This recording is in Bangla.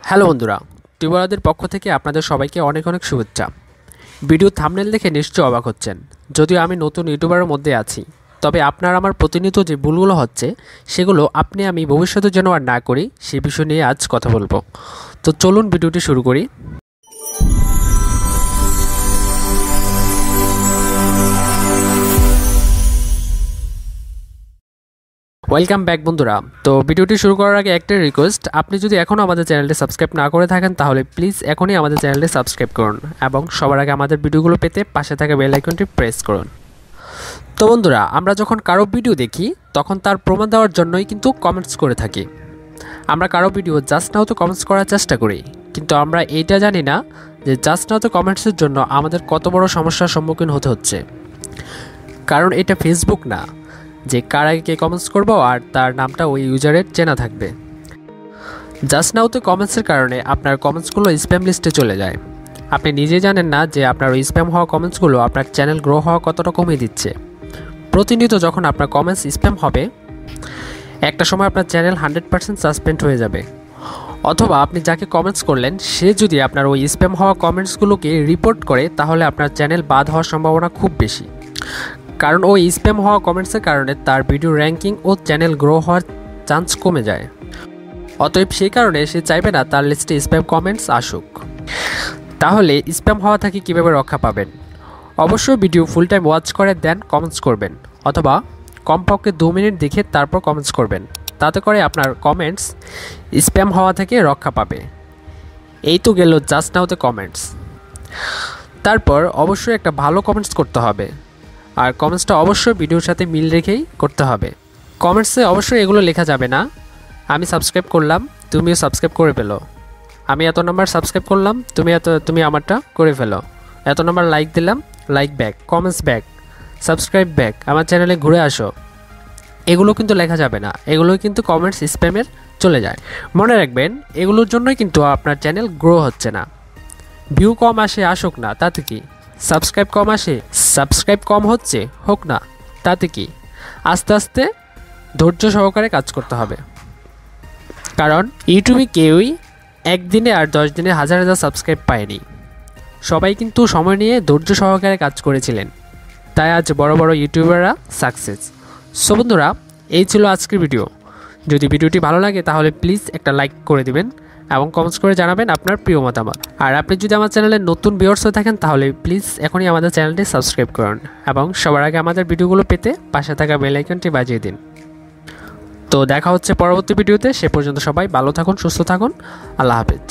হ্যালো বন্ধুরা, টিউবওয়ালাদের পক্ষ থেকে আপনাদের সবাইকে অনেক অনেক শুভেচ্ছা। ভিডিও থাম্বনেল দেখে নিশ্চয়ই অবাক হচ্ছেন। যদিও আমি নতুন ইউটিউবারের মধ্যে আছি, তবে আপনার আমার প্রতিনিয়ত যে ভুলগুলো হচ্ছে সেগুলো আমি ভবিষ্যতে যেন আর না করি সে বিষয় নিয়ে আজ কথা বলবো। তো চলুন ভিডিওটি শুরু করি। ওয়েলকাম ব্যাক বন্ধুরা। তো ভিডিওটি শুরু করার আগে একটা রিকোয়েস্ট, আপনি যদি এখনও আমাদের চ্যানেলটি সাবস্ক্রাইব না করে থাকেন তাহলে প্লিজ এখনই আমাদের চ্যানেলটি সাবস্ক্রাইব করুন এবং সবার আগে আমাদের ভিডিওগুলো পেতে পাশে থাকা বেল আইকনটি প্রেস করুন। তো বন্ধুরা, আমরা যখন কারো ভিডিও দেখি তখন তার প্রমাণ দেওয়ার জন্যই কিন্তু কমেন্টস করে থাকি। আমরা কারো ভিডিও জাস্ট নাও তো কমেন্টস করার চেষ্টা করি, কিন্তু আমরা এইটা জানি না যে জাস্ট নাও তো কমেন্টসের জন্য আমাদের কত বড় সমস্যার সম্মুখীন হতে হচ্ছে। কারণ এটা ফেসবুক না যে কার আগে কে কমেন্টস করবো আর তার নামটা ওই ইউজারের চেনা থাকবে। জাস্ট নাওতে কমেন্টসের কারণে আপনার কমেন্টসগুলো স্প্যাম লিস্টে চলে যায়। আপনি নিজে জানেন না যে আপনার ওই স্প্যাম হওয়া কমেন্টসগুলো আপনার চ্যানেল গ্রো হওয়া কতটা কমিয়ে দিচ্ছে। প্রতিনিয়ত যখন আপনার কমেন্টস স্প্যাম হবে, একটা সময় আপনার চ্যানেল 100% সাসপেন্ড হয়ে যাবে। অথবা আপনি যাকে কমেন্টস করলেন সে যদি আপনার ওই স্প্যাম হওয়া কমেন্টসগুলোকে রিপোর্ট করে, তাহলে আপনার চ্যানেল বাদ হওয়ার সম্ভাবনা খুব বেশি। কারণ ওই স্প্যাম হওয়া কমেন্টসের কারণে তার ভিডিও র্যাঙ্কিং ও চ্যানেল গ্রো হওয়ার চান্স কমে যায়। অতএব সেই কারণে সে চাইবে না তার লিস্টে স্প্যাম কমেন্টস আসুক। তাহলে স্প্যাম হওয়া থেকে কীভাবে রক্ষা পাবেন? অবশ্যই ভিডিও ফুল টাইম ওয়াচ করে দেন কমেন্টস করবেন, অথবা কমপক্ষে 2 মিনিট দেখে তারপর কমেন্টস করবেন। তাতে করে আপনার কমেন্টস স্প্যাম হওয়া থেকে রক্ষা পাবে। এই তো গেল জাস্ট নাওতে কমেন্টস। তারপর অবশ্যই একটা ভালো কমেন্টস করতে হবে, আর কমেন্টসটা অবশ্যই ভিডিওর সাথে মিল রেখেই করতে হবে। কমেন্টসে অবশ্যই এগুলো লেখা যাবে না, আমি সাবস্ক্রাইব করলাম তুমিও সাবস্ক্রাইব করে ফেলো, আমি এত নাম্বার সাবস্ক্রাইব করলাম তুমি আমারটা করে ফেলো, এত নাম্বার লাইক দিলাম, like back, comments back, subscribe back, আমার চ্যানেলে ঘুরে আসো। এগুলো কিন্তু লেখা যাবে না, এগুলো কিন্তু কমেন্টস স্প্যামের চলে যায়। মনে রাখবেন, এগুলোর জন্যই কিন্তু আপনার চ্যানেল গ্রো হচ্ছে না। ভিউ কম আসে, আসুক না, তাতে কি? সাবস্ক্রাইব কম আসে, সাবস্ক্রাইব কম হচ্ছে, হোক না, তাতে কি? আস্তে আস্তে ধৈর্য সহকারে কাজ করতে হবে। কারণ ইউটিউবে কেউই একদিনে আর 10 দিনে হাজার হাজার সাবস্ক্রাইব পায়নি। সবাই কিন্তু সময় নিয়ে ধৈর্য সহকারে কাজ করেছিলেন, তাই আজ বড় বড় ইউটিউবাররা সাকসেস। সো বন্ধুরা, এই ছিল আজকের ভিডিও। যদি ভিডিওটি ভালো লাগে তাহলে প্লিজ একটা লাইক করে দিবেন এবং কমেন্টস করে জানাবেন আপনার প্রিয় মতামত। আর আপনি যদি আমার চ্যানেলে নতুন ভিউয়ার্স হয়ে থাকেন তাহলে প্লিজ এখনই আমাদের চ্যানেলটি সাবস্ক্রাইব করুন এবং সবার আগে আমাদের ভিডিওগুলো পেতে পাশে থাকা বেল আইকনটি বাজিয়ে দিন। তো দেখা হচ্ছে পরবর্তী ভিডিওতে। সে পর্যন্ত সবাই ভালো থাকুন, সুস্থ থাকুন। আল্লাহ হাফেজ।